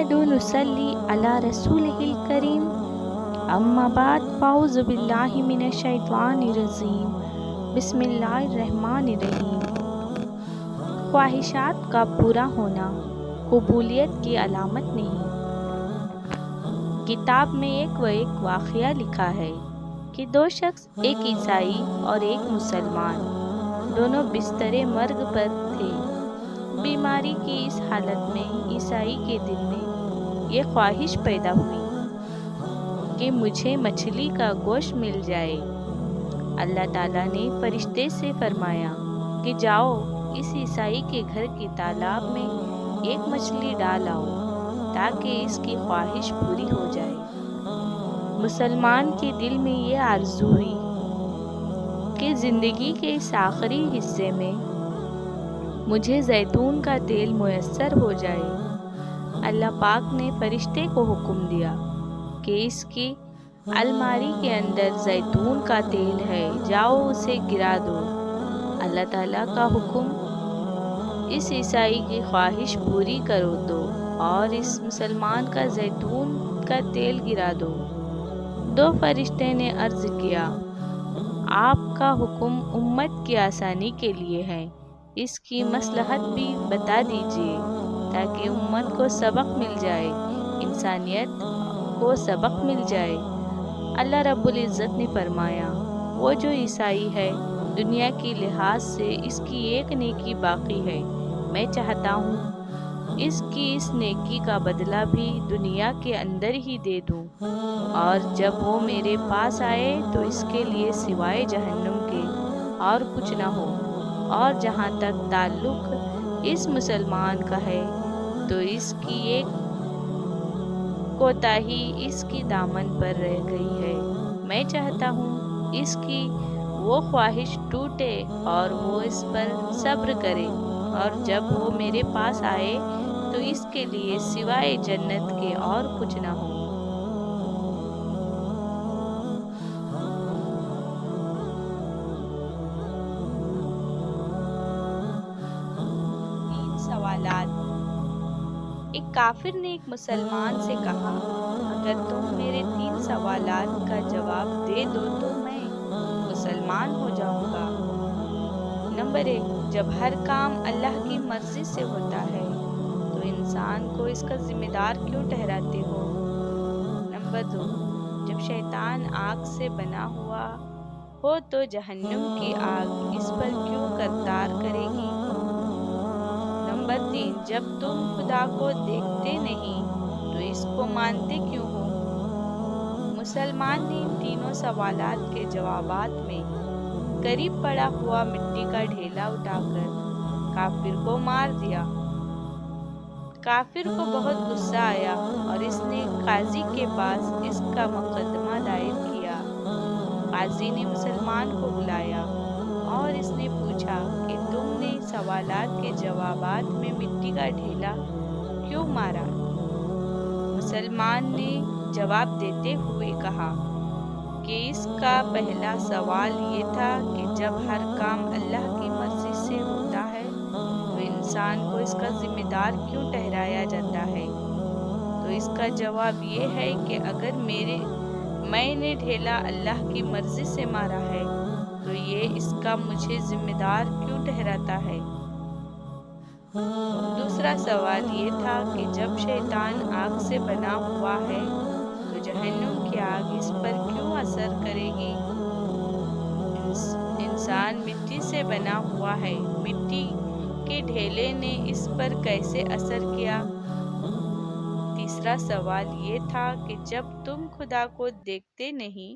نحمد نصلی علی رسولہ الکریم اما بعد فاعوذ باللہ من الشیطان الرجیم بسم اللہ الرحمن الرحیم۔ خواہشات کا پورا ہونا قبولیت کی علامت نہیں۔ کتاب میں ایک واقعہ لکھا ہے کہ دو شخص، ایک عیسائی اور ایک مسلمان، دونوں بستر مرگ پر تھے۔ بیماری کی اس حالت میں عیسائی کے دل میں یہ خواہش پیدا ہوئی کہ مجھے مچھلی کا گوشت مل جائے۔ اللہ تعالیٰ نے فرشتے سے فرمایا کہ جاؤ اس عیسائی کے گھر کے تالاب میں ایک مچھلی ڈال آؤ تاکہ اس کی خواہش پوری ہو جائے۔ مسلمان کے دل میں یہ آرزو ہوئی کہ زندگی کے اس آخری حصے میں مجھے زیتون کا تیل میسر ہو جائے۔ اللہ پاک نے فرشتے کو حکم دیا کہ اس کی الماری کے اندر زیتون کا تیل ہے، جاؤ اسے گرا دو۔ اللہ تعالیٰ کا حکم، اس عیسائی کی خواہش پوری کرو دو اور اس مسلمان کا زیتون کا تیل گرا دو۔ دو فرشتے نے عرض کیا، آپ کا حکم امت کی آسانی کے لیے ہے، اس کی مصلحت بھی بتا دیجیے تاکہ امت کو سبق مل جائے، انسانیت کو سبق مل جائے۔ اللہ رب العزت نے فرمایا، وہ جو عیسائی ہے دنیا کی لحاظ سے اس کی ایک نیکی باقی ہے، میں چاہتا ہوں اس کی اس نیکی کا بدلہ بھی دنیا کے اندر ہی دے دوں، اور جب وہ میرے پاس آئے تو اس کے لیے سوائے جہنم کے اور کچھ نہ ہو، اور جہاں تک تعلق اس مسلمان کا ہے تو اس کی ایک کوتاہی اس کی دامن پر رہ گئی ہے، میں چاہتا ہوں اس کی وہ خواہش ٹوٹے اور وہ اس پر صبر کرے، اور جب وہ میرے پاس آئے تو اس کے لیے سوائے جنت کے اور کچھ نہ ہو۔ سوالات۔ ایک کافر نے ایک مسلمان سے کہا، اگر تم میرے 3 سوالات کا جواب دے دو تو میں مسلمان ہو جاؤں گا۔ نمبر 1، جب ہر کام اللہ کی مرضی سے ہوتا ہے تو انسان کو اس کا ذمہ دار کیوں ٹھہراتے ہو؟ نمبر 2، جب شیطان آگ سے بنا ہوا ہو تو جہنم کی آگ اس پر کیوں کرتار کرے گی؟ نمبر 3، جب تم خدا کو دیکھتے نہیں تو اس کو مانتے کیوں ہو؟ مسلمان نے ان تینوں سوالات کے جوابات میں قریب پڑا ہوا مٹی کا ڈھیلا اٹھا کر کافر کو مار دیا۔ کافر کو بہت غصہ آیا اور اس نے قاضی کے پاس اس کا مقدمہ دائر کیا۔ قاضی نے مسلمان کو بلایا اور اس نے پوچھا کہ تم نے سوالات کے جوابات میں مٹی کا ڈھیلا کیوں مارا؟ مسلمان نے جواب دیتے ہوئے کہا کہ اس کا پہلا سوال یہ تھا کہ جب ہر کام اللہ کی مرضی سے ہوتا ہے تو انسان کو اس کا ذمہ دار کیوں ٹھہرایا جاتا ہے؟ تو اس کا جواب یہ ہے کہ اگر میں نے ڈھیلا اللہ کی مرضی سے مارا ہے تو یہ اس کا مجھے ذمہ دار کیوں ٹھہراتا ہے؟ دوسرا سوال یہ تھا کہ جب شیطان آگ سے بنا ہوا ہے تو جہنم کی آگ اس پر کیوں اثر کرے گی؟ انسان مٹی سے بنا ہوا ہے، مٹی کے ڈھیلے نے اس پر کیسے اثر کیا؟ تیسرا سوال یہ تھا کہ جب تم خدا کو دیکھتے نہیں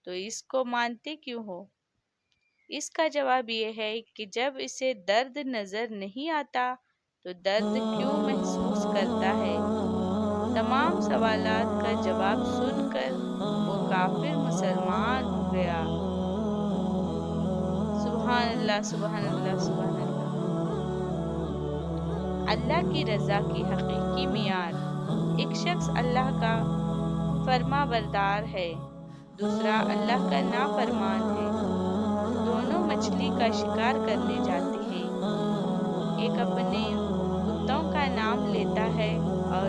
تو اس کو مانتے کیوں ہو؟ اس کا جواب یہ ہے کہ جب اسے درد نظر نہیں آتا تو درد کیوں محسوس کرتا ہے؟ تمام سوالات کا جواب سن کر وہ کافر مسلمان ہو گیا۔ سبحان اللہ، سبحان اللہ، سبحان اللہ۔ اللہ کی رضا کی حقیقی معیار۔ ایک شخص اللہ کا فرما بردار ہے، دوسرا اللہ کا نافرمان ہے۔ دونوں مچھلی کا شکار کرنے جاتے ہیں۔ ایک اپنے کتوں کا نام لیتا ہے اور